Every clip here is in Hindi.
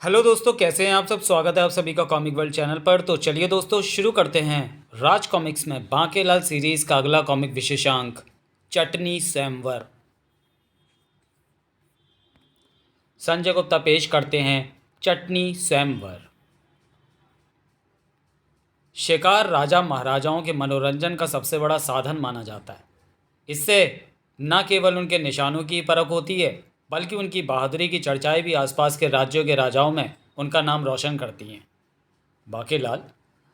हेलो दोस्तों, कैसे हैं आप सब। स्वागत है आप सभी का कॉमिक वर्ल्ड चैनल पर। तो चलिए दोस्तों शुरू करते हैं राज कॉमिक्स में बांकेलाल सीरीज का अगला कॉमिक विशेषांक चटनी स्वयंवर। संजय गुप्ता पेश करते हैं चटनी स्वयंवर। शिकार राजा महाराजाओं के मनोरंजन का सबसे बड़ा साधन माना जाता है। इससे न केवल उनके निशानों की परख होती है, बल्कि उनकी बहादुरी की चर्चाएं भी आसपास के राज्यों के राजाओं में उनका नाम रोशन करती हैं। बाकीलाल,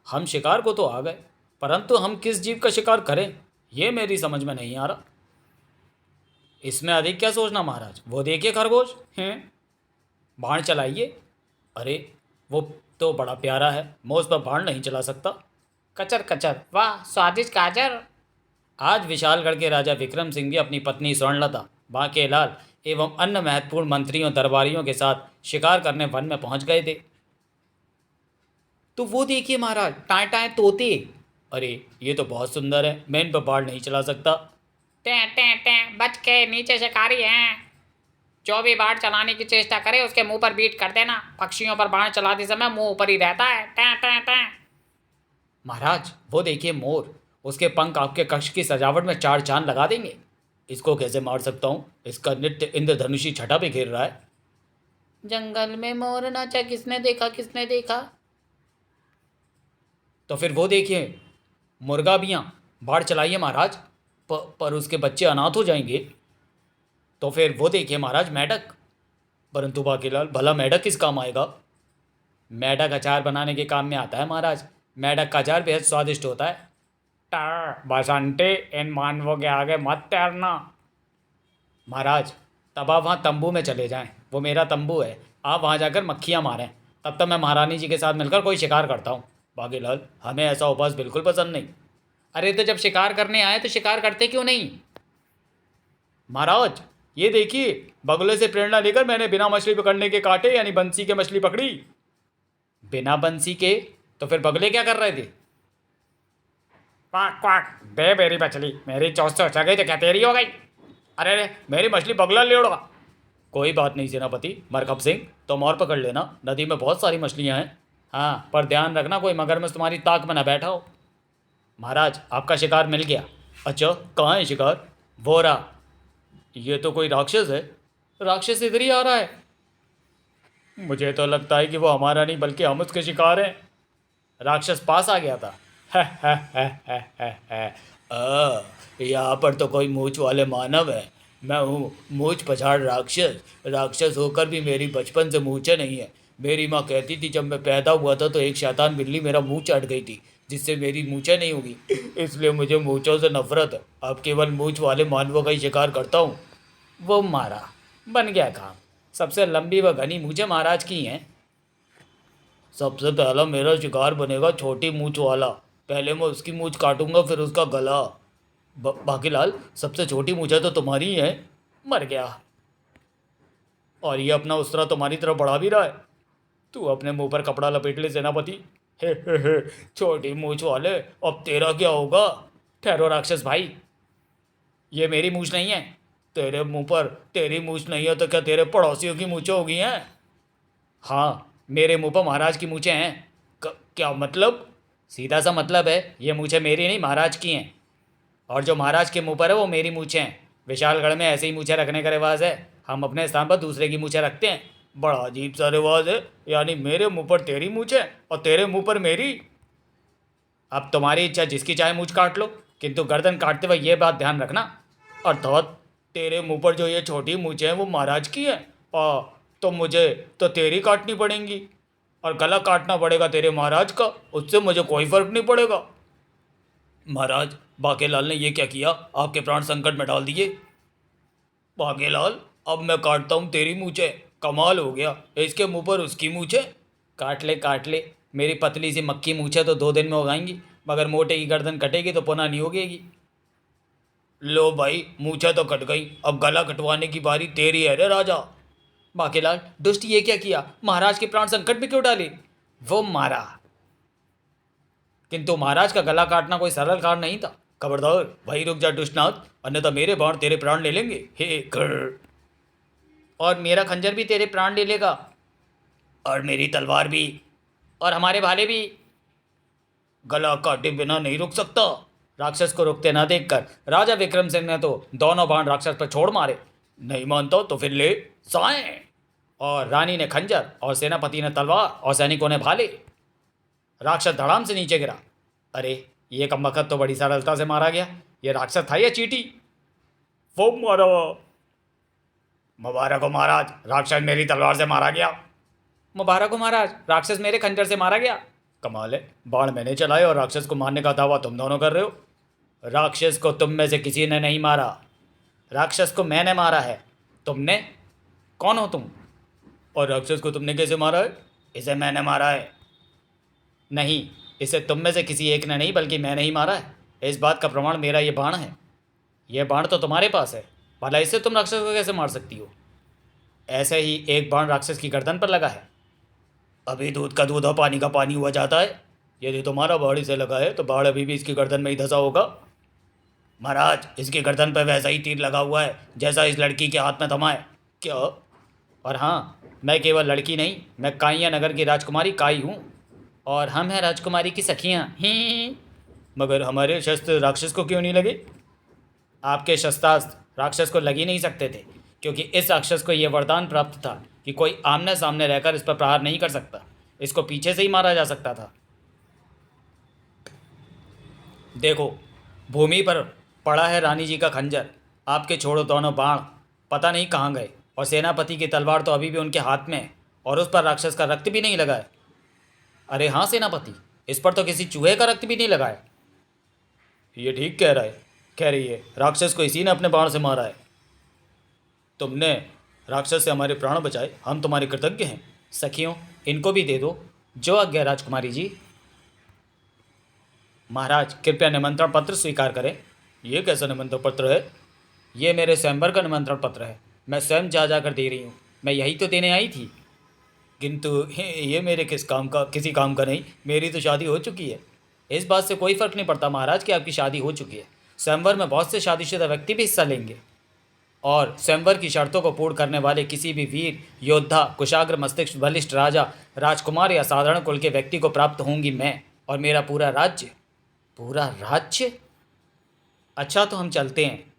हम शिकार को तो आ गए, परंतु हम किस जीव का शिकार करें, ये मेरी समझ में नहीं आ रहा। इसमें अधिक क्या सोचना महाराज, वो देखिए खरगोश हैं, बाण चलाइए। अरे, वो तो बड़ा प्यारा है, मैं उस पर बाण नहीं चला सकता। कचर कचर, वाह स्वादिष्ट गाजर। आज विशालगढ़ के राजा विक्रम सिंह भी अपनी पत्नी स्वर्णलता, बांकेलाल एवं अन्य महत्वपूर्ण मंत्रियों दरबारियों के साथ शिकार करने वन में पहुंच गए थे। तो वो देखिए महाराज, टाए टाए तोते। अरे, ये तो बहुत सुंदर है, मैं इन पर बाढ़ नहीं चला सकता। टें टें टें, बच के, नीचे शिकारी हैं। जो भी बाढ़ चलाने की चेष्टा करे उसके मुंह पर बीट कर देना। पक्षियों पर बाढ़ चलाते समय मुंह ऊपर ही रहता है। टें टें टें। महाराज, वो देखिए मोर, उसके पंख आपके कक्ष की सजावट में चार चांद लगा देंगे। इसको कैसे मार सकता हूँ, इसका नित्य इंद्रधनुषी छटा भी घेर रहा है। जंगल में मोर नाचा, किसने देखा किसने देखा। तो फिर वो देखिए मुर्गा बियाँ, बाढ़ चलाइए महाराज, पर उसके बच्चे अनाथ हो जाएंगे। तो फिर वो देखिए महाराज मेढक, परंतु बाकीलाल भला मेढक किस काम आएगा। मेढक अचार बनाने के काम में आता है महाराज, मेढक का अचार बेहद स्वादिष्ट होता है। टर बसंते, इन मानवों के आगे मत तैरना। महाराज, तब आप वहाँ तंबू में चले जाएं, वो मेरा तंबू है, आप वहाँ जाकर मक्खियाँ मारें। तब तक मैं महारानी जी के साथ मिलकर कोई शिकार करता हूँ। बाकीलाल, हमें ऐसा उपवास बिल्कुल पसंद नहीं। अरे, तो जब शिकार करने आए तो शिकार करते क्यों नहीं। महाराज, ये देखिए, बगुले से प्रेरणा लेकर मैंने बिना मछली पकड़ने के कांटे यानी बंसी के मछली पकड़ी। बिना बंसी के? तो फिर बगुले क्या कर रहे थे। क्वाक क्वाक, दे मेरी मछली, मेरी चौंस से गई तो क्या तेरी हो गई। अरे अरे, मेरी मछली बगुला ले उड़ा। कोई बात नहीं सेनापति मरकब सिंह, तुम और पकड़ लेना, नदी में बहुत सारी मछलियाँ हैं। हाँ, पर ध्यान रखना कोई मगरमच्छ तुम्हारी ताक में न बैठा हो। महाराज, आपका शिकार मिल गया। अच्छा, कहाँ है शिकार। वो रहा। ये तो कोई राक्षस है, राक्षस इधर ही आ रहा है। मुझे तो लगता है कि वो हमारा नहीं बल्कि हम उसके शिकार हैं। राक्षस पास आ गया था। यहाँ पर तो कोई मूछ वाले मानव है। मैं हूँ मूछ पछाड़ राक्षस। राक्षस होकर भी मेरी बचपन से मूछें नहीं है। मेरी माँ कहती थी जब मैं पैदा हुआ था तो एक शैतान बिल्ली मेरा मुंह चाट गई थी, जिससे मेरी मूछें नहीं होगी। इसलिए मुझे मूछों से नफरत है। अब केवल मूछ वाले मानवों का ही शिकार करता हूँ। वो मारा, बन गया काम। सबसे लंबी व घनी मूछें महाराज की हैं। सबसे पहला मेरा शिकार बनेगा छोटी मूछ वाला। पहले मैं उसकी मूछ काटूंगा, फिर उसका गला। बाकीलाल, सबसे छोटी मूछ है तो तुम्हारी ही है। मर गया। और ये अपना उसरा तुम्हारी तरफ बढ़ा भी रहा है। तू अपने मुंह पर कपड़ा लपेट ले सेनापति। हे, छोटी मूछ वाले, अब तेरा क्या होगा। ठहरो राक्षस भाई, ये मेरी मूछ नहीं है। तेरे मुंह पर तेरी मूछ नहीं है तो क्या तेरे पड़ोसियों की मूछें होगी हैं। हाँ, मेरे मुंह पर महाराज की मूछें हैं। क्या मतलब। सीधा सा मतलब है, ये मूछें मेरी नहीं महाराज की हैं। और जो महाराज के मुंह पर है वो मेरी मूछें हैं। विशालगढ़ में ऐसे ही मूछें रखने का रिवाज है। हम अपने स्थान पर दूसरे की मूछें रखते हैं। बड़ा अजीब सा रिवाज है, यानी मेरे मुंह पर तेरी मूछें और तेरे मुंह पर मेरी। अब तुम्हारी इच्छा, जिसकी चाहे मूछ काट लो, किंतु गर्दन काटते वक्त ये बात ध्यान रखना। अर्थात तेरे मुंह पर जो ये छोटी मूछें हैं वो महाराज की हैं, और तो मुझे तो तेरी काटनी पड़ेंगी। और गला काटना पड़ेगा तेरे महाराज का, उससे मुझे कोई फर्क नहीं पड़ेगा। महाराज, बाकेलाल ने ये क्या किया, आपके प्राण संकट में डाल दिए। बाकेलाल, अब मैं काटता हूँ तेरी मूछें। कमाल हो गया, इसके मुंह पर उसकी मूछें। काट ले काट ले, मेरी पतली सी मक्खी मूछें तो 2 दिन में उगाएंगी, मगर मोटे की गर्दन कटेगी तो पुनः नहीं उगेगी। लो भाई, मूछें तो कट गई, अब गला कटवाने की बारी तेरी है रे राजा। बाकेलाल, दुष्ट ये क्या किया, महाराज के प्राण संकट में क्यों डाले। वो मारा, किंतु महाराज का गला काटना कोई सरल कार्य नहीं था। खबरदार, वही रुक जा दुष्टनाथ, अन्यथा मेरे बाण तेरे प्राण ले लेंगे। हे कर। और मेरा खंजर भी तेरे प्राण ले लेगा। और मेरी तलवार भी, और हमारे भाले भी। गला काटे बिना नहीं रुक सकता। राक्षस को रुकते न देखकर राजा विक्रम सिंह ने तो दोनों बाण राक्षस पर छोड़ मारे। नहीं मानता तो फिर ले साए। और रानी ने खंजर और सेनापति ने तलवार और सैनिकों ने भाले। राक्षस धड़ाम से नीचे गिरा। अरे ये कमबख्त तो बड़ी सरलता से मारा गया। ये राक्षस था या चींटी? वो मारा। मुबारक हो महाराज, राक्षस मेरी तलवार से मारा गया। मुबारक हो महाराज, राक्षस मेरे खंजर से मारा गया। कमाल है, बाण मैंने चलाए और राक्षस को मारने का दावा तुम दोनों कर रहे हो। राक्षस को तुम में से किसी ने नहीं मारा। राक्षस को मैंने मारा है। तुमने? कौन हो तुम? और राक्षस को तुमने कैसे मारा है? इसे मैंने मारा है। नहीं, इसे तुम में से किसी एक ने नहीं बल्कि मैंने ही मारा है। इस बात का प्रमाण मेरा ये बाण है। यह बाण तो तुम्हारे पास है, भला इससे तुम राक्षस को कैसे मार सकती हो? ऐसे ही एक बाण राक्षस की गर्दन पर लगा है। अभी दूध का दूध और पानी का पानी हुआ जाता है। यदि तुम्हारा बाड़ इसे लगा है तो बाड़ अभी भी इसकी गर्दन में ही धंसा होगा। महाराज, इसकी गर्दन पर वैसा ही तीर लगा हुआ है जैसा इस लड़की के हाथ में थमा है। क्या? और हाँ, मैं केवल लड़की नहीं, मैं काइया नगर की राजकुमारी काई हूँ। और हम हैं राजकुमारी की सखियाँ ही। मगर हमारे शस्त्र राक्षस को क्यों नहीं लगे? आपके शस्त्रास्त्र राक्षस को लग ही नहीं सकते थे, क्योंकि इस राक्षस को यह वरदान प्राप्त था कि कोई आमने सामने रहकर इस पर प्रहार नहीं कर सकता। इसको पीछे से ही मारा जा सकता था। देखो, भूमि पर पड़ा है रानी जी का खंजर। आपके छोड़ो दोनों बाण पता नहीं कहाँ गए, और सेनापति की तलवार तो अभी भी उनके हाथ में है, और उस पर राक्षस का रक्त भी नहीं लगा है। अरे हाँ सेनापति, इस पर तो किसी चूहे का रक्त भी नहीं लगा है। ये ठीक कह रही है। राक्षस को इसी ने अपने बाण से मारा है। तुमने राक्षस से हमारे प्राण बचाए, हम तुम्हारे कृतज्ञ हैं। सखियों, इनको भी दे दो। जो आज्ञा राजकुमारी जी। महाराज, कृपया निमंत्रण पत्र स्वीकार करें। ये कैसा निमंत्रण पत्र है? ये मेरे स्वयंवर का निमंत्रण पत्र है। मैं स्वयं जा जाकर दे रही हूँ। मैं यही तो देने आई थी। किंतु ये मेरे किसी काम का नहीं। मेरी तो शादी हो चुकी है। इस बात से कोई फर्क नहीं पड़ता महाराज कि आपकी शादी हो चुकी है। स्वयंवर में बहुत से शादीशुदा व्यक्ति भी हिस्सा लेंगे, और स्वयंवर की शर्तों को पूर्ण करने वाले किसी भी वीर योद्धा, कुशाग्र मस्तिष्क बलिष्ठ राजा, राजकुमार या साधारण कुल के व्यक्ति को प्राप्त होंगी मैं और मेरा पूरा राज्य। पूरा राज्य? अच्छा, तो हम चलते हैं।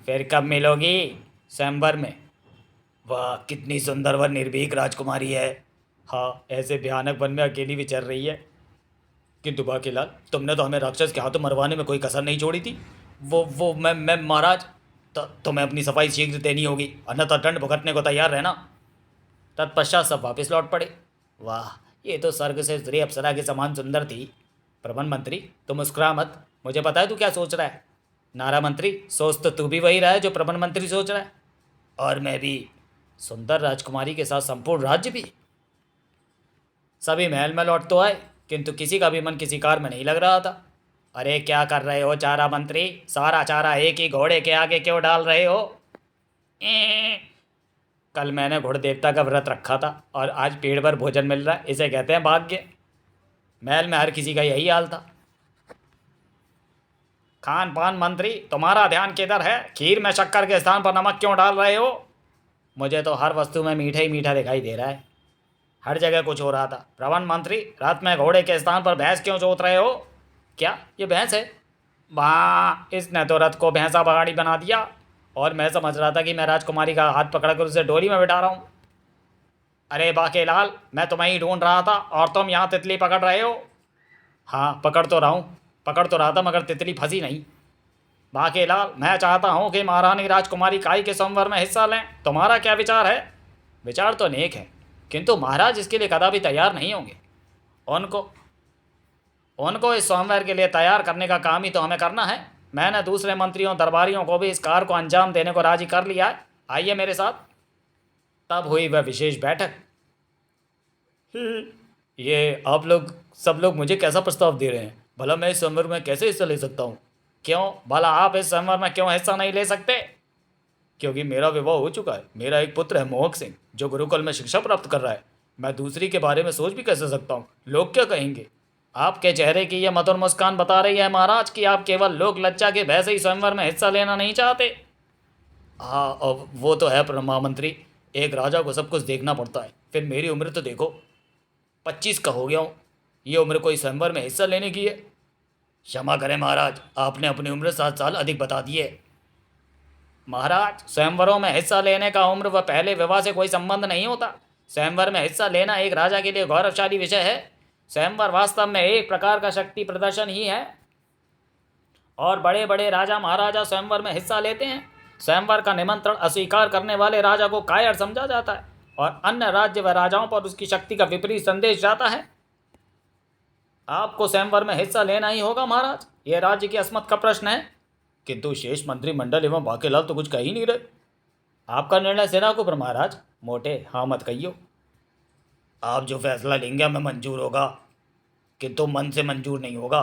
फिर कब मिलोगी? स्वयंवर में। वाह, कितनी सुंदर व निर्भीक राजकुमारी है। हाँ, ऐसे भयानक वन में अकेली भी चल रही है। किंतु बाकीलाल, तुमने तो हमें राक्षस के हाथों मरवाने में कोई कसर नहीं छोड़ी थी। वो मैं महाराज। तुम्हें अपनी सफाई शीघ्र देनी होगी, अन्यथा दंड भुगतने को तैयार रहना। तत्पश्चात सब वापस लौट पड़े। वाह, ये तो स्वर्ग से उतरी अप्सरा के समान सुंदर थी। प्रबंध मंत्री, तुम मुस्कुरा मत। मुझे पता है तू क्या सोच रहा है। नारा मंत्री, सोच तो तू भी वही रहा है जो प्रबंध मंत्री सोच रहा है। और मैं भी। सुंदर राजकुमारी के साथ संपूर्ण राज्य भी। सभी महल में लौट तो आए, किंतु किसी का भी मन किसी कार में नहीं लग रहा था। अरे क्या कर रहे हो चारा मंत्री? सारा चारा एक ही घोड़े के आगे क्यों डाल रहे हो? कल मैंने घोड़ देवता का व्रत रखा था और आज पेड़ पर भोजन मिल रहा है, इसे कहते हैं भाग्य। महल में हर किसी का यही हाल था। खान पान मंत्री, तुम्हारा ध्यान किधर है? खीर में शक्कर के स्थान पर नमक क्यों डाल रहे हो? मुझे तो हर वस्तु में मीठा ही मीठा दिखाई दे रहा है। हर जगह कुछ हो रहा था। प्रबंध मंत्री, रात में घोड़े के स्थान पर भैंस क्यों जोत रहे हो? क्या ये भैंस है? वाह, इसने तो रथ को भैंसा बगाड़ी बना दिया, और मैं समझ रहा था कि मैं राजकुमारी का हाथ पकड़कर उसे डोली में बिठा रहा हूँ। अरे बाकेलाल, मैं तुम्हें ही ढूंढ रहा था और तुम यहाँ तितली पकड़ रहे हो। हाँ, पकड़ तो रहा था, मगर तितली फंसी नहीं। बाकेलाल, मैं चाहता हूँ कि महारानी राजकुमारी काई के संवर में हिस्सा लें। तुम्हारा क्या विचार है? विचार तो नेक है, किंतु महाराज इसके लिए कदापि तैयार नहीं होंगे। उनको इस स्वयंवर के लिए तैयार करने का काम ही तो हमें करना है। मैंने दूसरे मंत्रियों दरबारियों को भी इस कार्य को अंजाम देने को राजी कर लिया है। आइए मेरे साथ। तब हुई वह विशेष बैठक। ये आप लोग सब लोग मुझे कैसा प्रस्ताव दे रहे हैं? भला मैं इस स्वयंवर में कैसे हिस्सा ले सकता हूँ? क्यों भला आप इस स्वयंवर में क्यों हिस्सा नहीं ले सकते? क्योंकि मेरा विवाह हो चुका है। मेरा एक पुत्र है मोहक सिंह, जो गुरुकुल में शिक्षा प्राप्त कर रहा है। मैं दूसरी के बारे में सोच भी कैसे सकता हूँ? लोग क्या कहेंगे? आपके चेहरे की यह मधुर मुस्कान बता रही है महाराज कि आप केवल लोक लज्जा के भय से ही स्वयंवर में हिस्सा लेना नहीं चाहते। हाँ, अब वो तो है महामंत्री, एक राजा को सब कुछ देखना पड़ता है। फिर मेरी उम्र तो देखो, 25 का हो गया हूँ। ये उम्र कोई स्वयंवर में हिस्सा लेने की है? क्षमा करें महाराज, आपने अपनी उम्र 7 साल अधिक बता दी है। महाराज, स्वयंवरों में हिस्सा लेने का उम्र व पहले विवाह से कोई संबंध नहीं होता। स्वयंवर में हिस्सा लेना एक राजा के लिए गौरवशाली विषय है। स्वयंवर वास्तव में एक प्रकार का शक्ति प्रदर्शन ही है और बड़े बड़े राजा महाराजा स्वयंवर में हिस्सा लेते हैं। स्वयंवर का निमंत्रण अस्वीकार करने वाले राजा को कायर समझा जाता है और अन्य राज्य व राजाओं पर उसकी शक्ति का विपरीत संदेश जाता है। आपको स्वयंवर में हिस्सा लेना ही होगा महाराज, यह राज्य की अस्मत का प्रश्न है। किंतु शेष मंत्रिमंडल एवं बाकेलाल तो कुछ कह ही नहीं रहे। आपका निर्णय सेना को पर महाराज, मोटे हाँ मत कहियो। आप जो फैसला लेंगे हमें मंजूर होगा, किंतु मन से मंजूर नहीं होगा।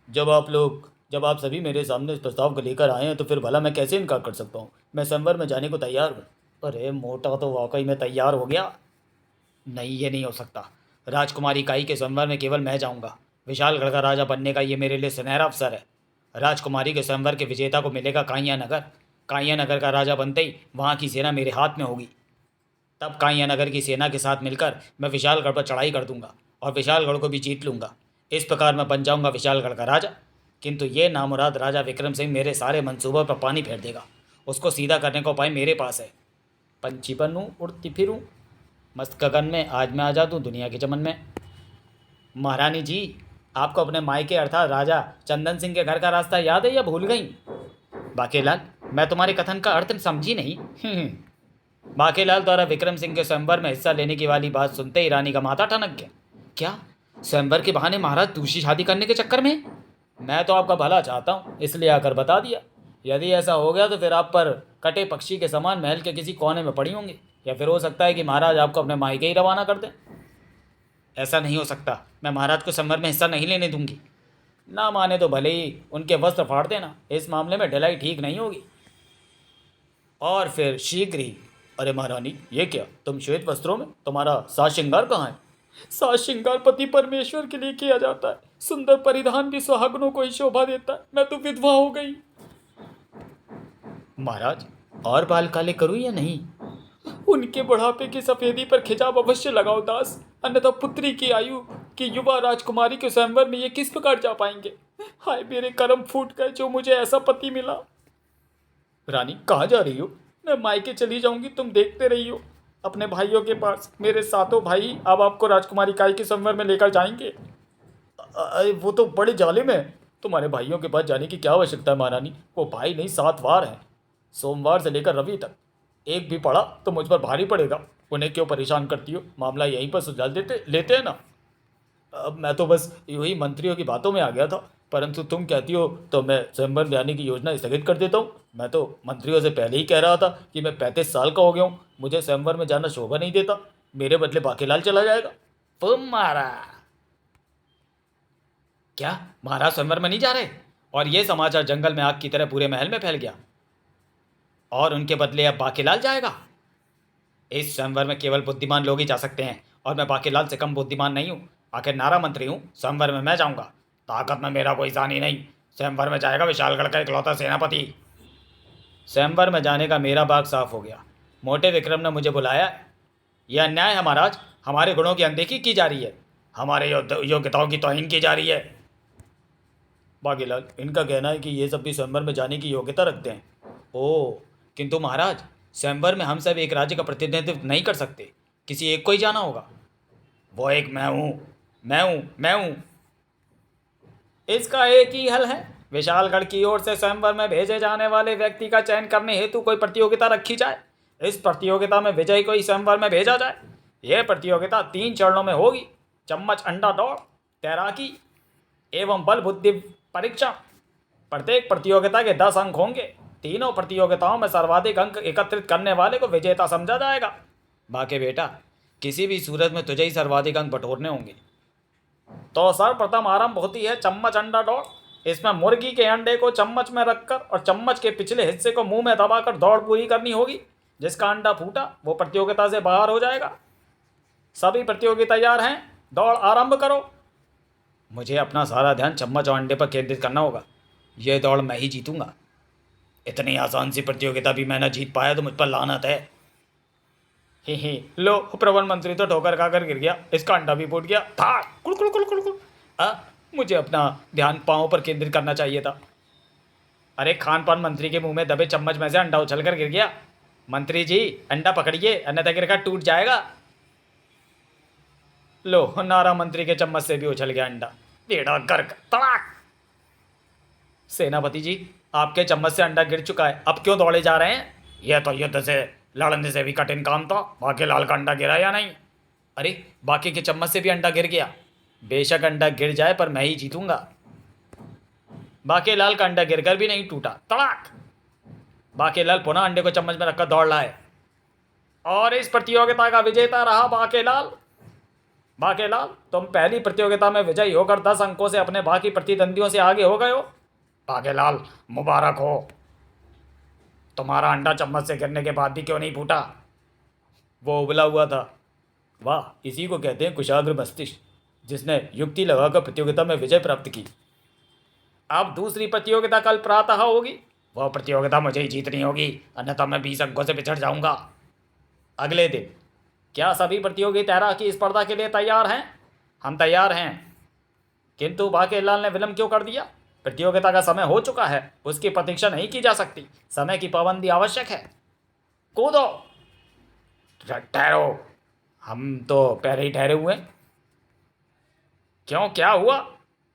जब आप सभी मेरे सामने इस प्रस्ताव को लेकर आए हैं तो फिर भला मैं कैसे इनकार कर सकता हूँ। मैं स्वयंवर में जाने को तैयार हूँ। अरे मोटा तो वाकई में तैयार हो गया। नहीं, ये नहीं हो सकता। राजकुमारी काई के स्वयंवर में केवल मैं जाऊँगा। विशालगढ़ का राजा बनने का ये मेरे लिए सुनहरा अवसर है। राजकुमारी के स्वयंवर के विजेता को मिलेगा काइया नगर। काइया नगर का राजा बनते ही वहाँ की सेना मेरे हाथ में होगी। तब काइया नगर की सेना के साथ मिलकर मैं विशालगढ़ पर चढ़ाई कर दूंगा और विशालगढ़ को भी जीत लूँगा। इस प्रकार मैं बन जाऊँगा विशालगढ़ का राजा। किंतु ये नामुराद राजा विक्रम सिंह मेरे सारे मंसूबों पर पानी फेर देगा। उसको सीधा करने का उपाय मेरे पास है। पंछी बनूँ, उड़ती फिरूँ, मस्त गगन में, आज मैं आज़ाद हूँ दुनिया के चमन में। महारानी जी, आपको अपने मायके अर्थात राजा चंदन सिंह के घर का रास्ता याद है या भूल गई? बाकेलाल, मैं तुम्हारे कथन का अर्थ समझी नहीं। बाकेलाल द्वारा विक्रम सिंह के स्वयंवर में हिस्सा लेने की वाली बात सुनते ही रानी का माथा ठनक गया। क्या स्वयंवर के बहाने महाराज दूसरी शादी करने के चक्कर में? मैं तो आपका भला चाहता हूँ इसलिए आकर बता दिया। यदि ऐसा हो गया तो फिर आप पर कटे पक्षी के समान महल के किसी कोने में पड़ी होंगी, या फिर हो सकता है कि महाराज आपको अपने मायके ही रवाना कर दें। ऐसा नहीं हो सकता। मैं महाराज को स्वयंवर में हिस्सा नहीं लेने दूंगी। ना माने तो भले ही उनके वस्त्र फाड़ देना, इस मामले में ढिलाई ठीक नहीं होगी। और फिर शीघ्र ही, अरे महारानी ये क्या, तुम श्वेत वस्त्रों में, तुम्हारा साज श्रृंगार कहाँ है? साज श्रृंगार पति परमेश्वर के लिए किया जाता है। सुंदर परिधान भी सुहागनों को ही शोभा देता है। मैं तो विधवा हो गई। महाराज, और बाल काले करूँ या नहीं? उनके बुढ़ापे की सफेदी पर खिजाब अवश्य लगाओ दास, अन्यथा पुत्री की आयु की युवा राजकुमारी के स्वयंवर में ये किस प्रकार जा पाएंगे। हाय मेरे कर्म फूट गए जो मुझे ऐसा पति मिला। रानी कहाँ जा रही हो? मैं मायके चली जाऊंगी, तुम देखते रही हो अपने भाइयों के पास। मेरे सातों भाई अब आपको राजकुमारी काई के स्वयंवर में लेकर जाएंगे। वो तो बड़े जालिम है। तुम्हारे भाइयों के पास जाने की क्या आवश्यकता है महारानी? वो भाई नहीं 7 वार हैं, सोमवार से लेकर रवि तक। एक भी पड़ा तो मुझ पर भारी पड़ेगा। उन्हें क्यों परेशान करती हो? मामला यहीं पर सुलझा लेते हैं ना। अब मैं तो बस यूँ ही मंत्रियों की बातों में आ गया था, परंतु तुम कहती हो तो मैं स्वयंवर में आने की योजना स्थगित कर देता हूँ। मैं तो मंत्रियों से पहले ही कह रहा था कि मैं 35 साल का हो गया हूँ, मुझे स्वयंवर में जाना शोभा नहीं देता। मेरे बदले बाकेलाल चला जाएगा। तुम्हारा क्या, महाराज स्वयंवर में नहीं जा रहे? और ये समाचार जंगल में आग की तरह पूरे महल में फैल गया और उनके बदले अब बाकेलाल जाएगा। इस स्वयंवर में केवल बुद्धिमान लोग ही जा सकते हैं और मैं बाकेलाल से कम बुद्धिमान नहीं हूँ। आखिर नारा मंत्री हूँ, स्वयंवर में मैं जाऊँगा। ताकत में मेरा कोई सानी नहीं। स्वयंवर में जाएगा विशालगढ़ का इकलौता सेनापति। स्वयंवर में जाने का मेरा बाग साफ हो गया। मोटे विक्रम ने मुझे बुलाया। यह अन्याय है महाराज, हमारे गुणों की अनदेखी की जा रही है, हमारे योग्यताओं की तौहीन की जा रही है। बाकेलाल, इनका कहना है कि ये सब भी स्वयंवर में जाने की योग्यता रखते हैं। ओह, किंतु महाराज स्वयंवर में हम सब एक राज्य का प्रतिनिधित्व नहीं कर सकते, किसी एक को ही जाना होगा। वो एक मैं हूँ। इसका एक ही हल है, विशालगढ़ की ओर से स्वयंवर में भेजे जाने वाले व्यक्ति का चयन करने हेतु कोई प्रतियोगिता रखी जाए। इस प्रतियोगिता में विजयी को ही स्वयंवर में भेजा जाए। यह प्रतियोगिता 3 चरणों में होगी: चम्मच अंडा दौड़, तैराकी एवं बल बुद्धि परीक्षा। प्रत्येक प्रतियोगिता के 10 अंक होंगे। तीनों प्रतियोगिताओं में सर्वाधिक अंक एकत्रित करने वाले को विजेता समझा जाएगा। बाके बेटा, किसी भी सूरत में तुझे ही सर्वाधिक अंक बटोरने होंगे। तो सर्वप्रथम आरंभ होती है चम्मच अंडा दौड़। इसमें मुर्गी के अंडे को चम्मच में रखकर और चम्मच के पिछले हिस्से को मुंह में दबाकर दौड़ पूरी करनी होगी। जिसका अंडा फूटा वो प्रतियोगिता से बाहर हो जाएगा। सभी प्रतियोगी तैयार हैं? दौड़ आरंभ करो। मुझे अपना सारा ध्यान चम्मच और अंडे पर केंद्रित करना होगा। यह दौड़ मैं ही जीतूंगा। इतनी आसान सी प्रतियोगिता भी मैं न जीत पाया तो मुझ पर लानत है। ही लो, प्रवन मंत्री तो ठोकर खाकर गिर गया, इसका अंडा भी फूट गया था। कुड़ कुड़ कुड़ कुड़ कुड़। मुझे अपना ध्यान पाँव पर केंद्रित करना चाहिए था। अरे खान पान मंत्री के मुंह में दबे चम्मच में से अंडा उछल कर गिर गया। मंत्री जी अंडा पकड़िए, अन्यथा गिरकर टूट जाएगा। लो, नारा मंत्री के चम्मच से भी उछल गया अंडा। बेड़ा गर्क तड़ाक। सेनापति जी, आपके चम्मच से अंडा गिर चुका है, अब क्यों दौड़े जा रहे हैं? यह तो युद्ध से लड़ने से भी कठिन काम था। बाकी लाल का अंडा गिरा या नहीं? अरे बाकी के चम्मच से भी अंडा गिर गया। बेशक अंडा गिर जाए पर मैं ही जीतूंगा। बाकी लाल का अंडा गिरकर भी नहीं टूटा। तड़ाक। बाकी लाल पुनः अंडे को चम्मच में रखकर दौड़ रहा है और इस प्रतियोगिता का विजेता रहा बाकेलाल। बाकेलाल, तुम पहली प्रतियोगिता में विजयी होकर 10 अंकों से अपने बाकी प्रतिद्वंदियों से आगे हो गए हो। बाकेलाल, मुबारक हो। तुम्हारा अंडा चम्मच से गिरने के बाद भी क्यों नहीं फूटा? वो उबला हुआ था। वाह, इसी को कहते हैं कुशाग्र मस्तिष्क, जिसने युक्ति लगाकर प्रतियोगिता में विजय प्राप्त की। अब दूसरी प्रतियोगिता कल प्रातः होगी। वह प्रतियोगिता मुझे ही जीतनी होगी, अन्यथा मैं 20 अंकों से पिछड़ जाऊंगा। अगले दिन। क्या सभी प्रतियोगी तैराकी स्पर्धा के लिए तैयार हैं? हम तैयार हैं। किंतु बाकेलाल ने विलंब क्यों कर दिया? प्रतियोगिता का समय हो चुका है, उसकी प्रतीक्षा नहीं की जा सकती। समय की पाबंदी आवश्यक है। कूदो। ठहरो, हम तो पहले ही ठहरे हुए हैं। क्यों, क्या हुआ?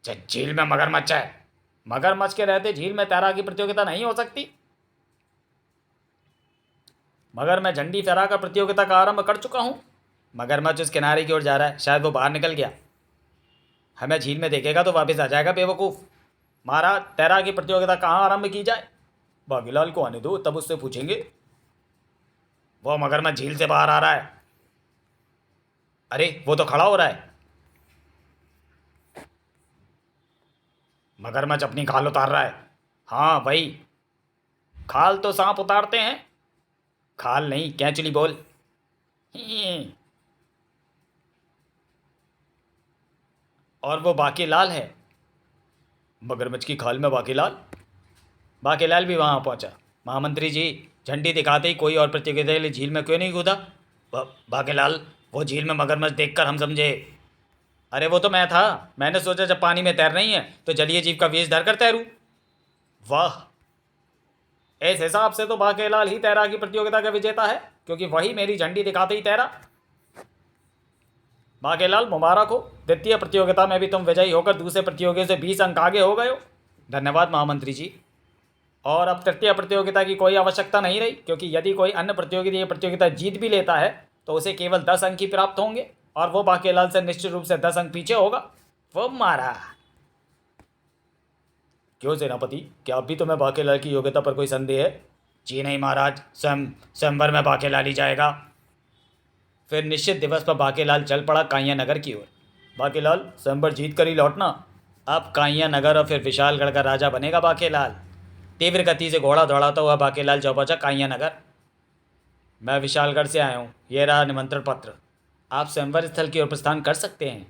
झील में मगरमच्छ है। मगरमच्छ के रहते झील में तैराकी प्रतियोगिता नहीं हो सकती। मगर मैं झंडी फहराकर प्रतियोगिता का आरंभ कर चुका हूं। मगरमच्छ उस किनारे की ओर जा रहा है, शायद वो बाहर निकल गया। हमें झील में देखेगा तो वापस आ जाएगा बेवकूफ़। महाराज, तैराकी प्रतियोगिता कहाँ आरंभ की जाए? बागीलाल को आने दो, तब उससे पूछेंगे। वो मगरमच्छ झील से बाहर आ रहा है। अरे वो तो खड़ा हो रहा है। मगरमच्छ अपनी खाल उतार रहा है। हाँ भाई, खाल तो सांप उतारते हैं। खाल नहीं, कैंचुली बोल। और वो बाकीलाल है। मगरमच्छ की खाल में बाकीलाल। बाकीलाल भी वहाँ पहुँचा। महामंत्री जी, झंडी दिखाते ही कोई और प्रतियोगिता के लिए झील में क्यों नहीं कूदा? बाकीलाल, वो झील में मगरमच्छ देखकर हम समझे। अरे वो तो मैं था। मैंने सोचा जब पानी में तैरना ही है तो जलीय जीव का वेश धरकर तैरूं। वाह, इस हिसाब से तो बाकेलाल ही तैराकी प्रतियोगिता का विजेता है, क्योंकि वही मेरी झंडी दिखाते ही तैरा। बाकेलाल, मुबारक हो। द्वितीय प्रतियोगिता में भी तुम विजयी होकर दूसरे प्रतियोगियों से 20 अंक आगे हो गए हो। धन्यवाद महामंत्री जी। और अब तृतीय प्रतियोगिता की कोई आवश्यकता नहीं रही, क्योंकि यदि कोई अन्य प्रतियोगी ये प्रतियोगिता जीत भी लेता है तो उसे केवल 10 अंक ही प्राप्त होंगे और वो बाकेलाल से निश्चित रूप से 10 अंक पीछे होगा। वो मारा। क्यों सेनापति, क्या अभी तुम्हें बाकेलाल की योग्यता पर कोई संदेह है? जी नहीं महाराज, स्वयंवर में बाकेलाल ही जाएगा। फिर निश्चित दिवस पर बाकेलाल चल पड़ा काइया नगर की ओर। बाकेलाल, स्वयंवर जीत कर ही लौटना। अब काइया नगर और फिर विशालगढ़ का राजा बनेगा बाकेलाल। तीव्र गति से घोड़ा दौड़ाता हुआ बाकेलाल जा पहुंचा काइया नगर। मैं विशालगढ़ से आया हूँ, ये रहा निमंत्रण पत्र। आप स्वयंवर स्थल की ओर प्रस्थान कर सकते हैं।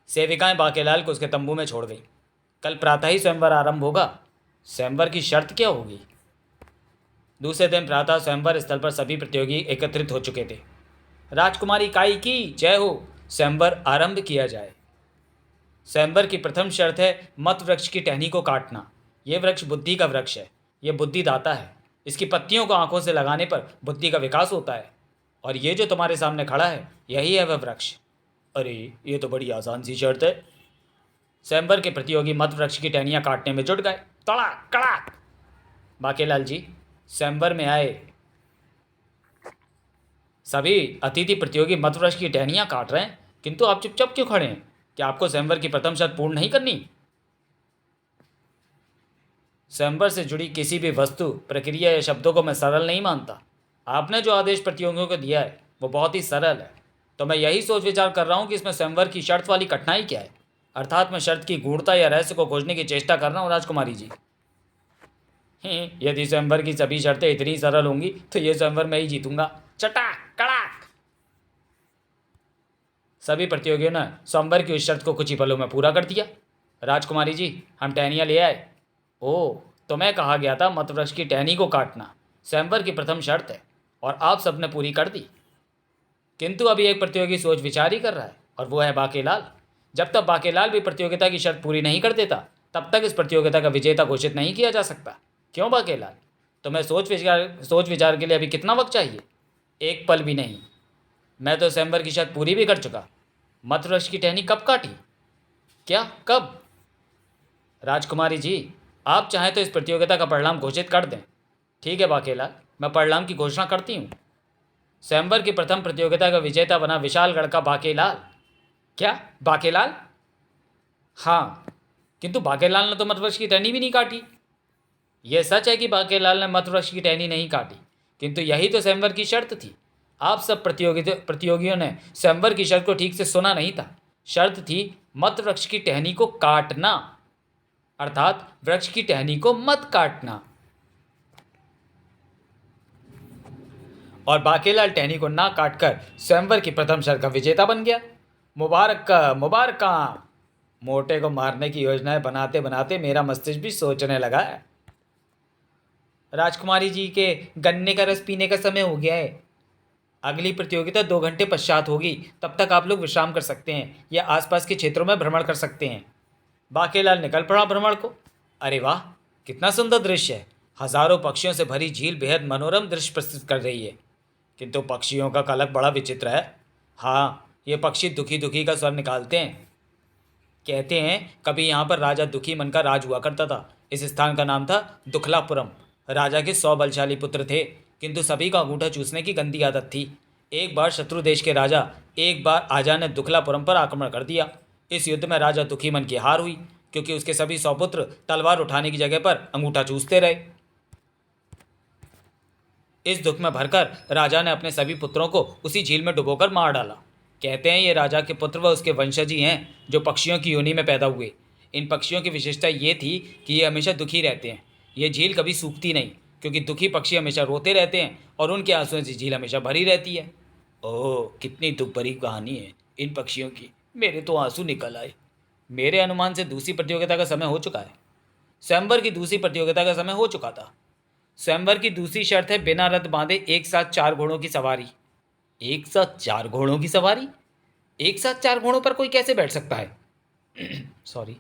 सेविकाएं बाकेलाल को उसके तंबू में छोड़ गई। कल प्रातः ही स्वयंवर आरंभ होगा। स्वयंवर की शर्त क्या होगी? दूसरे दिन प्रातः स्वयंवर स्थल पर सभी प्रतियोगी एकत्रित हो चुके थे। राजकुमारी काई की जय हो। स्वयंवर आरंभ किया जाए। स्वयंवर की प्रथम शर्त है मत वृक्ष की टहनी को काटना। यह वृक्ष बुद्धि का वृक्ष है। यह बुद्धिदाता है। इसकी पत्तियों को आंखों से लगाने पर बुद्धि का विकास होता है। और ये जो तुम्हारे सामने खड़ा है, यही है वह वृक्ष। अरे ये तो बड़ी आसान सी शर्त है। स्वयंवर के प्रतियोगी मत वृक्ष की टहनियाँ काटने में जुट गए। तड़ाक कड़ाक। बाकेलाल जी, स्वयंवर में आए सभी अतिथि प्रतियोगी मत वृक्ष की टहनियाँ काट रहे हैं, किंतु आप चुपचाप क्यों खड़े हैं? क्या आपको स्वयंवर की प्रथम शर्त पूर्ण नहीं करनी? स्वयंवर से जुड़ी किसी भी वस्तु, प्रक्रिया या शब्दों को मैं सरल नहीं मानता। आपने जो आदेश प्रतियोगियों को दिया है वो बहुत ही सरल है, तो मैं यही सोच विचार कर रहा हूँ कि इसमें स्वयंवर की शर्त वाली कठिनाई क्या है। अर्थात मैं शर्त की गूढ़ता या रहस्य को खोजने की चेष्टा कर रहा हूँ राजकुमारी जी। यदि स्वयंवर की सभी शर्तें इतनी सरल होंगी तो ये स्वयंवर मैं ही जीतूंगा। चटाक कड़ाक। सभी प्रतियोगियों ने स्वयंवर की उस शर्त को कुछ ही पलों में पूरा कर दिया। राजकुमारी जी, हम टहनियाँ ले आए। ओह, तुम्हें कहा गया था मत वृक्ष की टहनी को काटना स्वयंवर की प्रथम शर्त है, और आप सबने पूरी कर दी। किंतु अभी एक प्रतियोगी सोच विचार ही कर रहा है और वो है बाकेलाल। जब तक बाकेलाल भी प्रतियोगिता की शर्त पूरी नहीं कर देता तब तक इस प्रतियोगिता का विजेता घोषित नहीं किया जा सकता। क्यों बाकेलाल, तुम्हें सोच विचार के लिए अभी कितना वक्त चाहिए? एक पल भी नहीं। मैं तो स्वयंवर की शर्त पूरी भी कर चुका। मत वृक्ष की टहनी कब काटी? क्या, कब? राजकुमारी जी, आप चाहें तो इस प्रतियोगिता का परिणाम घोषित कर दें। ठीक है बाकेलाल, मैं परिणाम की घोषणा करती हूँ। स्वयंवर की प्रथम प्रतियोगिता का विजेता बना विशालगढ़ का बाकेलाल। क्या, बाकेलाल? हाँ, किंतु बाकेलाल ने तो मतवृक्ष की टहनी भी नहीं काटी। यह सच है कि बाकेलाल ने मतवृक्ष की टहनी नहीं काटी, किंतु यही तो स्वयंवर की शर्त थी। आप सब प्रतियोगियों ने स्वयंवर की शर्त को ठीक से सुना नहीं था। शर्त थी मतवृक्ष की टहनी को काटना, अर्थात वृक्ष की टहनी को मत काटना। और बाकेलाल टहनी को ना काटकर स्वयंवर की प्रथम शर्त का विजेता बन गया। मुबारक का मुबारक। मोटे को मारने की योजनाएं बनाते बनाते मेरा मस्तिष्क भी सोचने लगा है। राजकुमारी जी के गन्ने का रस पीने का समय हो गया है। अगली प्रतियोगिता 2 घंटे पश्चात होगी, तब तक आप लोग विश्राम कर सकते हैं या आसपास के क्षेत्रों में भ्रमण कर सकते हैं। बाकेलाल निकल पड़ा भ्रमण को। अरे वाह, कितना सुंदर दृश्य है। हजारों पक्षियों से भरी झील बेहद मनोरम दृश्य प्रस्तुत कर रही है, किंतु पक्षियों का कलक बड़ा विचित्र है। हाँ, ये पक्षी दुखी दुखी का स्वर निकालते हैं। कहते हैं कभी यहाँ पर राजा दुखी मन का राज हुआ करता था। इस स्थान का नाम था दुखलापुरम। राजा के 100 बलशाली पुत्र थे, किंतु सभी का अंगूठा चूसने की गंदी आदत थी। एक बार शत्रु देश के राजा एक बार आजा ने दुखलापुरम पर आक्रमण कर दिया। इस युद्ध में राजा दुखी मन की हार हुई, क्योंकि उसके सभी 100 पुत्र तलवार उठाने की जगह पर अंगूठा चूसते रहे। इस दुख में भरकर राजा ने अपने सभी पुत्रों को उसी झील में डुबोकर मार डाला। कहते हैं ये राजा के पुत्र व उसके वंशज ही हैं जो पक्षियों की योनि में पैदा हुए। इन पक्षियों की विशेषता ये थी कि ये हमेशा दुखी रहते हैं। ये झील कभी सूखती नहीं, क्योंकि दुखी पक्षी हमेशा रोते रहते हैं और उनके आंसुओं से झील हमेशा भरी रहती है। ओह, कितनी दुख भरी कहानी है इन पक्षियों की। मेरे तो आंसू निकल आए। मेरे अनुमान से दूसरी प्रतियोगिता का समय हो चुका है। स्वयंवर की दूसरी प्रतियोगिता का समय हो चुका था। स्वयंवर की दूसरी शर्त है बिना रथ बांधे एक साथ 4 घोड़ों की सवारी। एक साथ 4 घोड़ों की सवारी? एक साथ 4 घोड़ों पर कोई कैसे बैठ सकता है? सॉरी,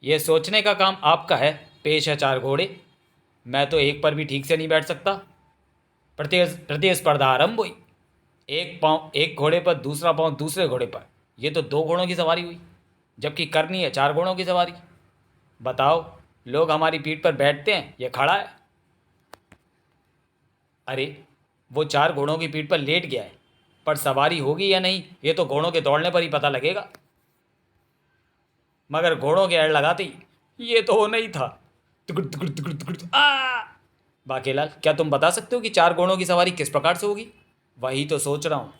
यह सोचने का काम आपका है। पेश है 4 घोड़े। मैं तो एक पर भी ठीक से नहीं बैठ सकता। प्रतिस्पर्धा आरंभ हुई। एक पाँव एक घोड़े पर, दूसरा पाँव दूसरे घोड़े पर। यह तो 2 घोड़ों की सवारी हुई, जबकि करनी है 4 घोड़ों की सवारी। बताओ, लोग हमारी पीठ पर बैठते हैं, यह खड़ा है। अरे, वो 4 घोड़ों की पीठ पर लेट गया है, पर सवारी होगी या नहीं ये तो घोड़ों के दौड़ने पर ही पता लगेगा। मगर घोड़ों के ऐड लगाते ही ये तो होना ही था। तुकुड़ तुकुड़ तुकुड़ तुकुड़ आ! बाकेलाल, क्या तुम बता सकते हो कि 4 घोड़ों की सवारी किस प्रकार से होगी? वही तो सोच रहा हूँ।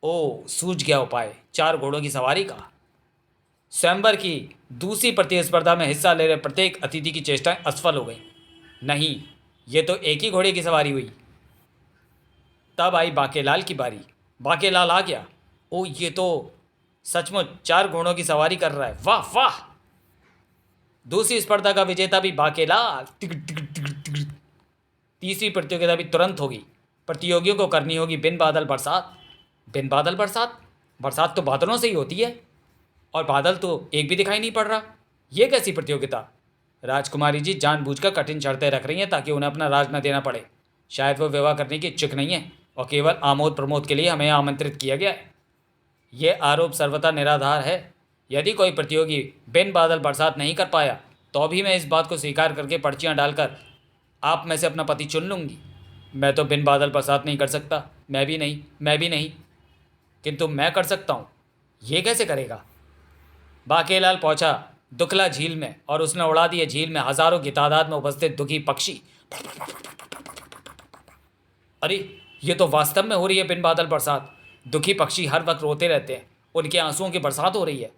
ओ, सूझ गया उपाय 4 घोड़ों की सवारी का। स्वयंवर की दूसरी प्रतिस्पर्धा में हिस्सा ले रहे प्रत्येक अतिथि की चेष्टाएं असफल हो गई। नहीं, ये तो एक ही घोड़े की सवारी हुई। तब आई बाकेलाल की बारी। बाकेलाल आ गया। ओ, ये तो सचमुच 4 घोड़ों की सवारी कर रहा है। वाह वाह! दूसरी स्पर्धा का विजेता भी बाकेलाल। तीसरी प्रतियोगिता भी तुरंत होगी। प्रतियोगियों को करनी होगी बिन बादल बरसात। बिन बादल बरसात? बरसात तो बादलों से ही होती है, और बादल तो एक भी दिखाई नहीं पड़ रहा। ये कैसी प्रतियोगिता? राजकुमारी जी जानबूझकर कठिन शर्तें रख रही हैं ताकि उन्हें अपना राज न देना पड़े। शायद वो विवाह करने की इच्छुक नहीं है और केवल आमोद प्रमोद के लिए हमें आमंत्रित किया गया है। ये आरोप सर्वथा निराधार है। यदि कोई प्रतियोगी बिन बादल बरसात नहीं कर पाया तो भी मैं इस बात को स्वीकार करके पर्चियां डालकर आप में से अपना पति चुन लूँगी। मैं तो बिन बादल बरसात नहीं कर सकता। मैं भी नहीं। किंतु मैं कर सकता हूँ। ये कैसे करेगा? बाकेलाल पहुंचा दुखला झील में और उसने उड़ा दिए झील में हजारों की तादाद में उपस्थित दुखी पक्षी। अरे, ये तो वास्तव में हो रही है बिन बादल बरसात। दुखी पक्षी हर वक्त रोते रहते हैं, उनके आंसुओं की बरसात हो रही है।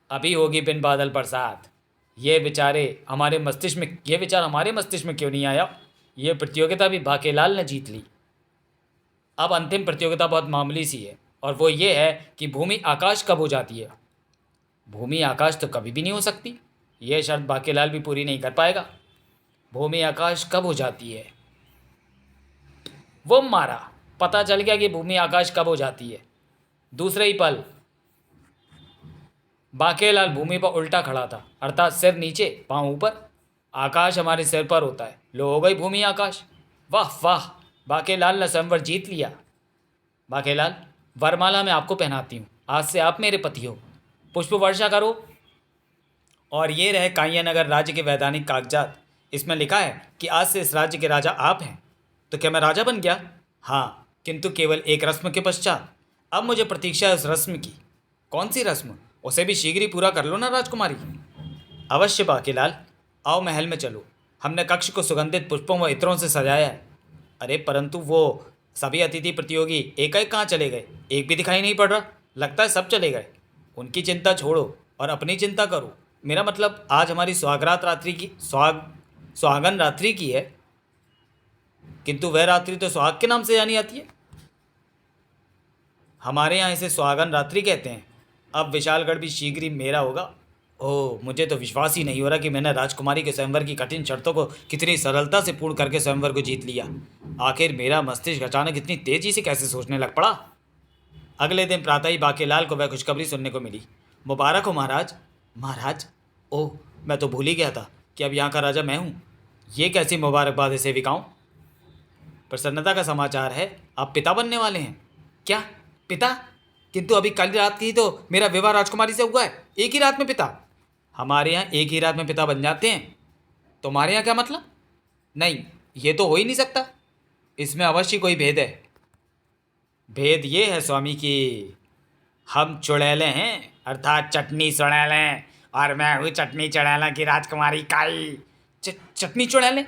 अभी होगी बिन बादल बरसात। ये विचार हमारे मस्तिष्क में क्यों नहीं आया? ये प्रतियोगिता भी बाकेलाल ने जीत ली। अब अंतिम प्रतियोगिता बहुत मामूली सी है, और वो ये है कि भूमि आकाश कब हो जाती है। भूमि आकाश तो कभी भी नहीं हो सकती। यह शर्त बाकेलाल भी पूरी नहीं कर पाएगा। भूमि आकाश कब हो जाती है? वो मारा। पता चल गया कि भूमि आकाश कब हो जाती है। दूसरे ही पल बाकेलाल भूमि पर उल्टा खड़ा था, अर्थात सिर नीचे पांव ऊपर। आकाश हमारे सिर पर होता है, लो हो गई भूमि आकाश। वाह वाह, बाकेलाल ने स्वयंवर जीत लिया। बाकेलाल, वरमाला मैं आपको पहनाती हूँ, आज से आप मेरे पति हो। पुष्प वर्षा करो। और ये रहे कांयानगर राज्य के वैधानिक कागजात। इसमें लिखा है कि आज से इस राज्य के राजा आप हैं। तो क्या मैं राजा बन गया? हाँ, किंतु केवल एक रस्म के पश्चात। अब मुझे प्रतीक्षा है उस रस्म की। कौन सी रस्म? उसे भी शीघ्र ही पूरा कर लो ना राजकुमारी। अवश्य बाकीलाल, आओ महल में चलो। हमने कक्ष को सुगंधित पुष्पों व इत्रों से सजाया है। अरे परंतु वो सभी अतिथि प्रतियोगी एकाएक कहाँ चले गए? एक भी दिखाई नहीं पड़ रहा। लगता है सब चले गए। उनकी चिंता छोड़ो और अपनी चिंता करो। मेरा मतलब आज हमारी सुहागन रात्रि की है, किंतु वह रात्रि तो सुहाग के नाम से जानी जाती है। हमारे यहाँ इसे सुहागन रात्रि कहते हैं। अब विशालगढ़ भी शीघ्र ही मेरा होगा। ओह, मुझे तो विश्वास ही नहीं हो रहा कि मैंने राजकुमारी के स्वयंवर की कठिन शर्तों को कितनी सरलता से पूर्ण करके स्वयंवर को जीत लिया। आखिर मेरा मस्तिष्क अचानक इतनी तेजी से कैसे सोचने लग पड़ा। अगले दिन प्रातः ही बाकेलाल को वह खुशखबरी सुनने को मिली। मुबारक हो महाराज। महाराज? ओह, मैं तो भूल ही गया था कि अब यहाँ का राजा मैं हूँ। ये कैसी मुबारकबाद है सेविकाओं। प्रसन्नता का समाचार है, आप पिता बनने वाले हैं। क्या पिता? किंतु अभी कल रात ही तो मेरा विवाह राजकुमारी से हुआ है। एक ही रात में पिता? हमारे यहाँ एक ही रात में पिता बन जाते हैं। तुम्हारे यहाँ क्या मतलब? नहीं, ये तो हो ही नहीं सकता। इसमें अवश्य कोई भेद है। भेद ये है स्वामी कि हम चुड़ैले हैं, अर्थात चटनी चुड़ैले, और मैं हूँ चटनी चुड़ैला की राजकुमारी काई। चटनी चुड़ैले?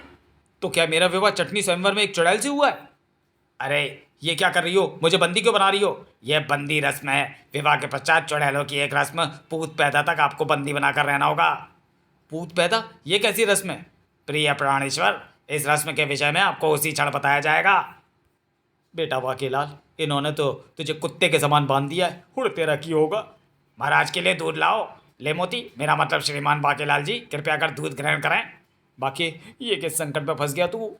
तो क्या मेरा विवाह चटनी स्वयंवर में एक चुड़ैल से हुआ है? अरे ये क्या कर रही हो? मुझे बंदी क्यों बना रही हो? यह बंदी रस्म है। विवाह के पश्चात चुड़ैलों की एक रस्म, पूत पैदा तक आपको बंदी बनाकर रहना होगा। पूत पैदा? ये कैसी रस्म है? प्रिय प्राणेश्वर, इस रस्म के विषय में आपको उसी क्षण बताया जाएगा। बेटा बाकेलाल, इन्होंने तो तुझे कुत्ते के समान बांध दिया है। हुड़ तेरा की होगा। महाराज के लिए दूध लाओ। ले मोती, मेरा मतलब श्रीमान बाकेलाल जी, कृपया कर दूध ग्रहण करें। बाकी ये किस संकट में फंस गया तू?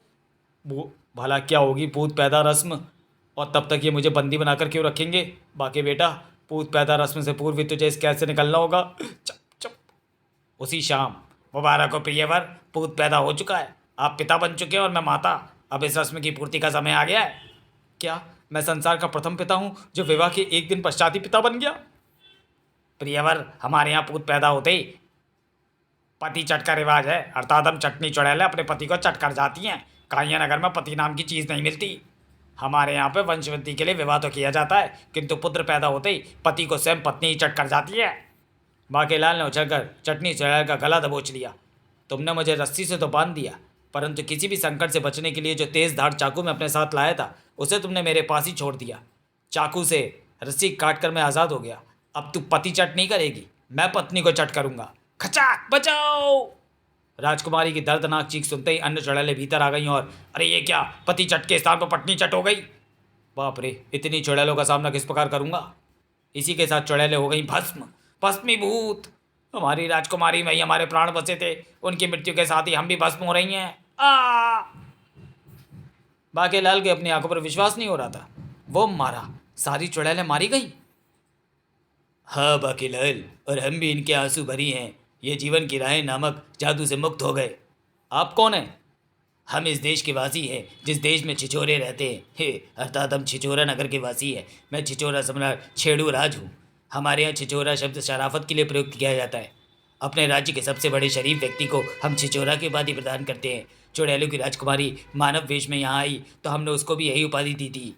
वो भला क्या होगी पूत पैदा रस्म, और तब तक ये मुझे बंदी बनाकर क्यों रखेंगे? बाकी बेटा, पूत पैदा रस्म से पूर्व ही तुझे इस कैद से निकलना होगा। चप चप। उसी शाम। मुबारक हो प्रियवर, पूत पैदा हो चुका है। आप पिता बन चुके हैं और मैं माता। अब इस रस्म की पूर्ति का समय आ गया है। क्या मैं संसार का प्रथम पिता हूँ जो विवाह के एक दिन पश्चात ही पिता बन गया? प्रियवर, हमारे यहाँ पूत पैदा होते ही पति चट का रिवाज है, अर्थात हम चटनी चुड़ैलें अपने पति को चट कर जाती हैं। कांयानगर में पति नाम की चीज़ नहीं मिलती। हमारे यहाँ पे वंशवृद्धि के लिए विवाह तो किया जाता है, किंतु पुत्र पैदा होते ही पति को स्वयं पत्नी ही चट कर जाती है। बाकेलाल ने उछलकर चटनी चुड़ैल का गला दबोच लिया। तुमने मुझे रस्सी से तो बांध दिया, परंतु किसी भी संकट से बचने के लिए जो तेज धार चाकू मैं अपने साथ लाया था उसे तुमने मेरे पास ही छोड़ दिया। चाकू से रस्सी काट कर मैं आज़ाद हो गया। अब तू पति चट नहीं करेगी, मैं पत्नी को चट करूंगा। खचाक, बचाओ! राजकुमारी की दर्दनाक चीख सुनते ही अन्य चुड़ैलें भीतर आ गईं और अरे ये क्या, पति चट के स्थान पर पत्नी चट हो गई। बाप रे, इतनी चुड़ैलों का सामना किस प्रकार करूंगा। इसी के साथ चुड़ैलें हो गई भस्म, भस्मीभूत। हमारी राजकुमारी में ही हमारे प्राण बसे थे, उनकी मृत्यु के साथ ही हम भी भस्म हो रही हैं। आ! बाकेलाल के अपनी आंखों पर विश्वास नहीं हो रहा था। वो मारा, सारी चुड़ैलें मारी गई। हाँ बाकेलाल, और हम भी इनके आंसू भरी हैं। ये जीवन की राहें नामक जादू से मुक्त हो गए। आप कौन हैं? हम इस देश के वासी हैं जिस देश में छिछोरे रहते हैं। हे, अर्थात हम छिछोरा नगर के वासी हैं। मैं छिछोरा सम्राट छेड़ू राज हूँ। हमारे यहाँ छिछोरा शब्द शराफत के लिए प्रयुक्त किया जाता है। अपने राज्य के सबसे बड़े शरीफ व्यक्ति को हम छिछोरा की उपाधि प्रदान करते हैं। चुड़ैलों की राजकुमारी मानव वेश में यहाँ आई तो हमने उसको भी यही उपाधि दी थी,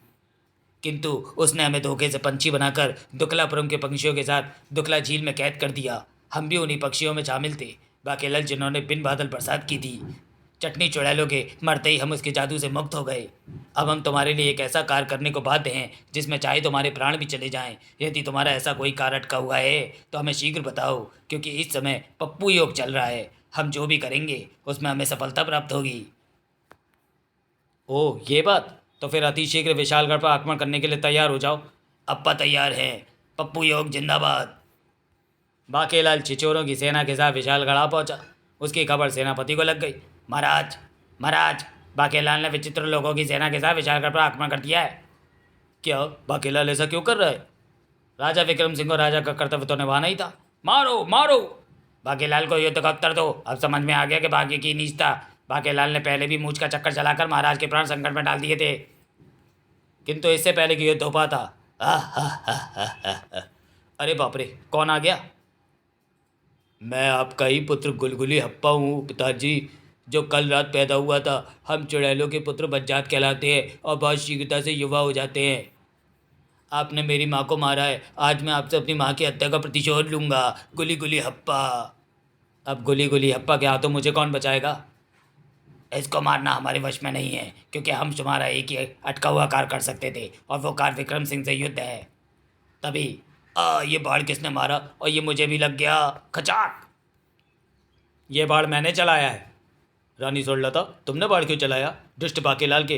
किंतु उसने हमें धोखे से पंछी बनाकर दुकलापुरम के पंछियों के साथ दुकला झील में कैद कर दिया। हम भी उन्हीं पक्षियों में शामिल थे, बाकेलाल, जिन्होंने बिन बादल बरसात की थी। चटनी चुड़ैलों के मरते ही हम उसके जादू से मुक्त हो गए। अब हम तुम्हारे लिए एक ऐसा कार्य करने को बाध्य हैं जिसमें चाहे तुम्हारे प्राण भी चले जाएं। यदि तुम्हारा ऐसा कोई कार्य अटका हुआ है तो हमें शीघ्र बताओ, क्योंकि इस समय पप्पू योग चल रहा है। हम जो भी करेंगे उसमें हमें सफलता प्राप्त होगी। ओह, ये बात। तो फिर अतिशीघ्र विशालगढ़ पर आक्रमण करने के लिए तैयार हो जाओ। अप्पा तैयार है। पप्पू योग जिंदाबाद। बाकेलाल छिछोरों की सेना के साथ विशालगढ़ आ पहुंचा। उसकी खबर सेनापति को लग गई। महाराज, महाराज, बाकेलाल ने विचित्र लोगों की सेना के साथ विशालगढ़ पर आक्रमण कर दिया है। क्या बाकीलाल ऐसा क्यों कर रहा है? राजा विक्रम सिंह को राजा का कर्तव्य तो निभाना ही था। मारो मारो, बाकीलाल को युद्ध का उत्तर दो। अब समझ में आ गया कि बाकी की नीच था। बाकीलाल ने पहले भी मूंछ का चक्कर चलाकर महाराज के प्राण संकट में डाल दिए थे, किंतु इससे पहले कि युद्ध हो पाता। अरे बाप रे, कौन आ गया? मैं आपका ही पुत्र गुलगुली हप्पा हूँ पिताजी, जो कल रात पैदा हुआ था। हम चुड़ैलों के पुत्र बज्जात कहलाते हैं और बहुत शीघ्रता से युवा हो जाते हैं। आपने मेरी माँ को मारा है, आज मैं आपसे अपनी माँ की हत्या का प्रतिशोध लूँगा, गुली गुली हप्पा। अब गुली गुली हप्पा के हाथों मुझे कौन बचाएगा? इसको मारना हमारे वश में नहीं है, क्योंकि हम तुम्हारा एक ही अटका हुआ कार्य कर सकते थे, और वो कार्य विक्रम सिंह से युद्ध है। तभी ये बाढ़ किसने मारा? और ये मुझे भी लग गया। खचाक। ये बाढ़ मैंने चलाया है। रानी सोडलता, तुमने बाढ़ क्यों चलाया? दुष्ट बाकीलाल के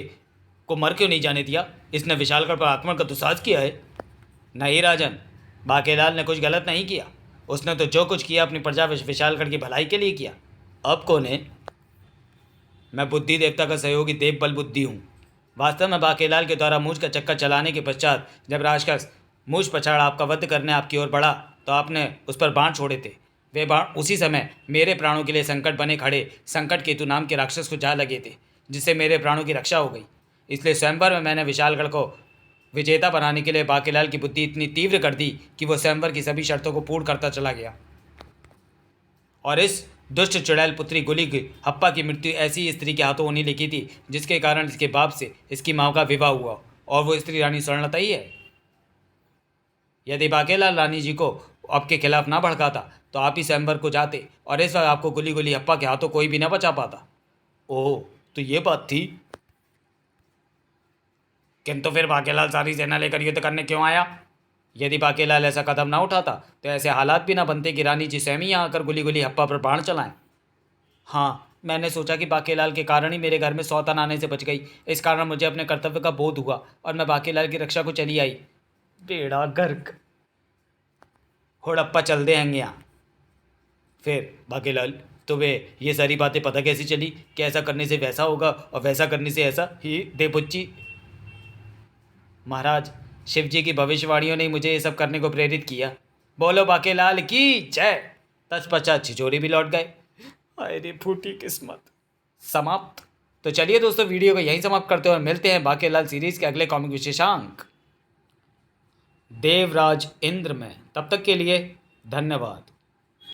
को मर क्यों नहीं जाने दिया? इसने विशालगढ़ पर आक्रमण का दुस्साहस किया है। नहीं राजन, बाकीलाल ने कुछ गलत नहीं किया। उसने तो जो कुछ किया अपनी प्रजा विशालगढ़ की भलाई के लिए किया। अब कौन है? मैं बुद्धि देवता का सहयोगी देव बल बुद्धि हूँ। वास्तव में बाकीलाल के द्वारा मूछ का चक्कर चलाने के पश्चात जब राक्षस मूछ पछाड़ आपका वध करने आपकी ओर बढ़ा तो आपने उस पर बाण छोड़े थे। वे बाण उसी समय मेरे प्राणों के लिए संकट बने खड़े संकट केतु नाम के राक्षस को जा लगे थे, जिससे मेरे प्राणों की रक्षा हो गई। इसलिए स्वयंवर में मैंने विशालगढ़ को विजेता बनाने के लिए बाकीलाल की बुद्धि इतनी तीव्र कर दी कि वह स्वयंवर की सभी शर्तों को पूर्ण करता चला गया। और इस दुष्ट चुड़ैल पुत्री गुली हप्पा की मृत्यु ऐसी स्त्री के हाथों होने लिखी थी जिसके कारण इसके बाप से इसकी माँ का विवाह हुआ, और वो स्त्री रानी स्वर्णलता ही है। यदि बाकीलाल रानी जी को आपके खिलाफ ना भड़काता तो आप ही स्वयंवर को जाते, और इस वक्त आपको गुली गुली हप्पा के हाथों कोई भी ना बचा पाता। ओह, तो ये बात थी। किंतु फिर बाकीलाल सारी सेना लेकर युद्ध करने क्यों आया? यदि बाकीलाल ऐसा कदम ना उठाता तो ऐसे हालात भी ना बनते कि रानी जी स्वयं ही आकर गुली गुली हप्पा पर बाण चलाएं। हाँ, मैंने सोचा कि बाकीलाल के कारण ही मेरे घर में सौतन आने से बच गई। इस कारण मुझे अपने कर्तव्य का बोध हुआ और मैं बाकीलाल की रक्षा को चली आई। बेड़ा गर्क। होड़प्पा चल दे हैं यहाँ। फिर बाकीलाल, तुम्हें ये सारी बातें पता कैसी चली कि ऐसा करने से वैसा होगा और वैसा करने से ऐसा ही? देवपुच्ची महाराज, शिव जी की भविष्यवाणियों ने मुझे ये सब करने को प्रेरित किया। बोलो बाकीलाल की जय। तत्पश्चात छिचोरी भी लौट गए। अरे फूटी किस्मत। समाप्त। तो चलिए दोस्तों, वीडियो को यहीं समाप्त करते हैं और मिलते हैं बाकीलाल सीरीज के अगले कॉमिक विशेषांक देवराज इंद्र में। तब तक के लिए धन्यवाद।